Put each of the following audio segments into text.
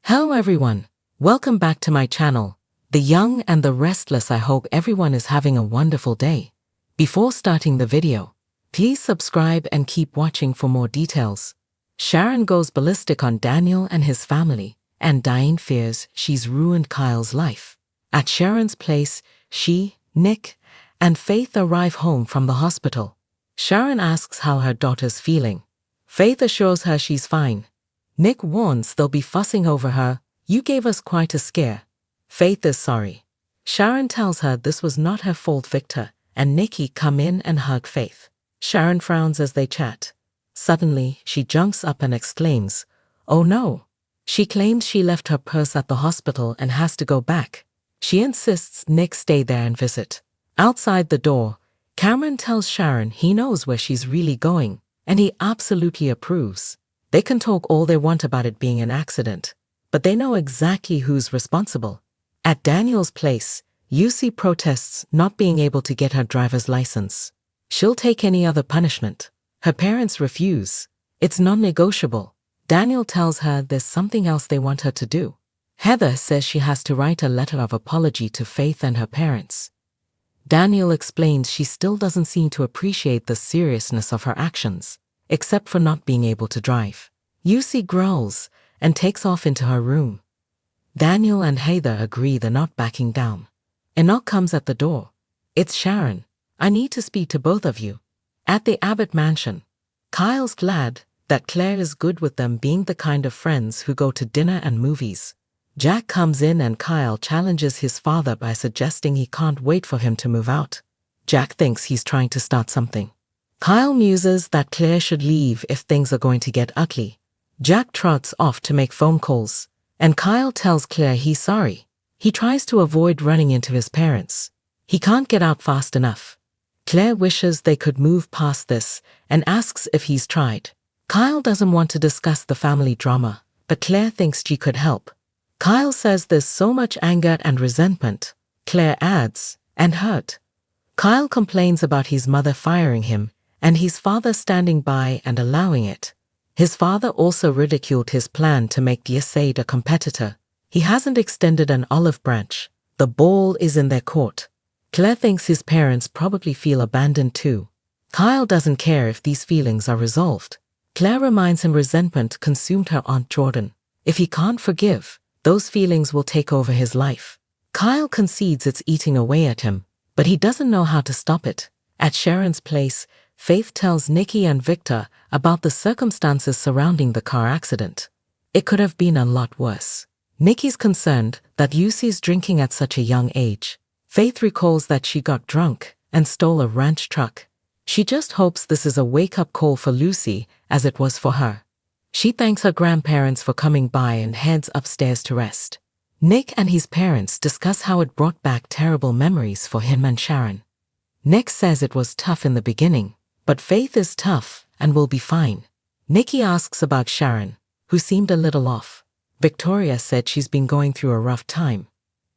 Hello everyone, welcome back to my channel, The Young and the Restless. I hope everyone is having a wonderful day. Before starting the video, please subscribe and keep watching for more details. Sharon goes ballistic on Daniel and his family, and Diane fears she's ruined Kyle's life. At Sharon's place, she, Nick, and Faith arrive home from the hospital. Sharon asks how her daughter's feeling. Faith assures her she's fine. Nick warns they'll be fussing over her. "You gave us quite a scare." Faith is sorry. Sharon tells her this was not her fault. Victor and Nikki come in and hug Faith. Sharon frowns as they chat. Suddenly, she jumps up and exclaims, "Oh no!" She claims she left her purse at the hospital and has to go back. She insists Nick stay there and visit. Outside the door, Cameron tells Sharon he knows where she's really going, and he absolutely approves. They can talk all they want about it being an accident, but they know exactly who's responsible. At Daniel's place, Lucy protests not being able to get her driver's license. She'll take any other punishment. Her parents refuse. It's non-negotiable. Daniel tells her there's something else they want her to do. Heather says she has to write a letter of apology to Faith and her parents. Daniel explains she still doesn't seem to appreciate the seriousness of her actions, except for not being able to drive. Lucy growls and takes off into her room. Daniel and Heather agree they're not backing down. Enoch comes at the door. "It's Sharon. I need to speak to both of you." At the Abbott mansion, Kyle's glad that Claire is good with them, being the kind of friends who go to dinner and movies. Jack comes in and Kyle challenges his father by suggesting he can't wait for him to move out. Jack thinks he's trying to start something. Kyle muses that Claire should leave if things are going to get ugly. Jack trots off to make phone calls, and Kyle tells Claire he's sorry. He tries to avoid running into his parents. He can't get out fast enough. Claire wishes they could move past this and asks if he's tried. Kyle doesn't want to discuss the family drama, but Claire thinks she could help. Kyle says there's so much anger and resentment. Claire adds, "and hurt." Kyle complains about his mother firing him and his father standing by and allowing it. His father also ridiculed his plan to make the Assad a competitor. He hasn't extended an olive branch. The ball is in their court. Claire thinks his parents probably feel abandoned too. Kyle doesn't care if these feelings are resolved. Claire reminds him resentment consumed her Aunt Jordan. If he can't forgive, those feelings will take over his life. Kyle concedes it's eating away at him, but he doesn't know how to stop it. At Sharon's place, Faith tells Nikki and Victor about the circumstances surrounding the car accident. It could have been a lot worse. Nikki's concerned that Lucy's drinking at such a young age. Faith recalls that she got drunk and stole a ranch truck. She just hopes this is a wake-up call for Lucy, as it was for her. She thanks her grandparents for coming by and heads upstairs to rest. Nick and his parents discuss how it brought back terrible memories for him and Sharon. Nick says it was tough in the beginning, but Faith is tough and will be fine. Nikki asks about Sharon, who seemed a little off. Victoria said she's been going through a rough time.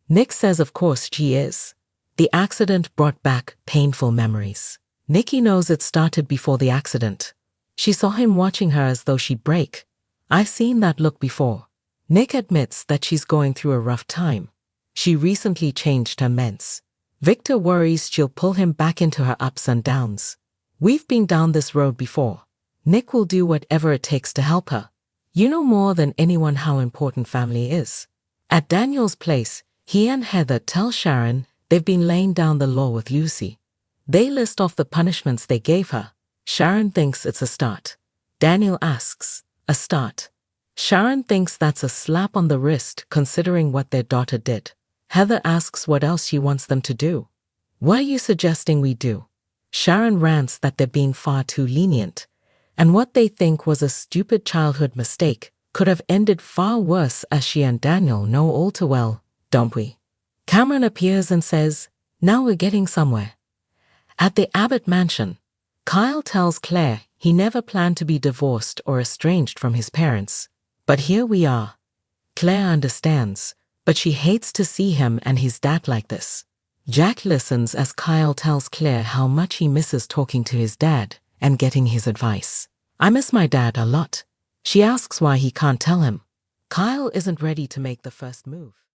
Nick says of course she is. The accident brought back painful memories. Nikki knows it started before the accident. She saw him watching her as though she'd break. "I've seen that look before." Nick admits that she's going through a rough time. She recently changed her meds. Victor worries she'll pull him back into her ups and downs. "We've been down this road before. Nick will do whatever it takes to help her. You know more than anyone how important family is." At Daniel's place, he and Heather tell Sharon they've been laying down the law with Lucy. They list off the punishments they gave her. Sharon thinks it's a start. Daniel asks, "A start?" Sharon thinks that's a slap on the wrist considering what their daughter did. Heather asks what else she wants them to do. "What are you suggesting we do?" Sharon rants that they're being far too lenient, and what they think was a stupid childhood mistake could have ended far worse, as she and Daniel know all too well, don't we? Cameron appears and says, "Now we're getting somewhere." At the Abbott mansion, Kyle tells Claire he never planned to be divorced or estranged from his parents. But here we are. Claire understands, but she hates to see him and his dad like this. Jack listens as Kyle tells Claire how much he misses talking to his dad and getting his advice. "I miss my dad a lot." She asks why he can't tell him. Kyle isn't ready to make the first move.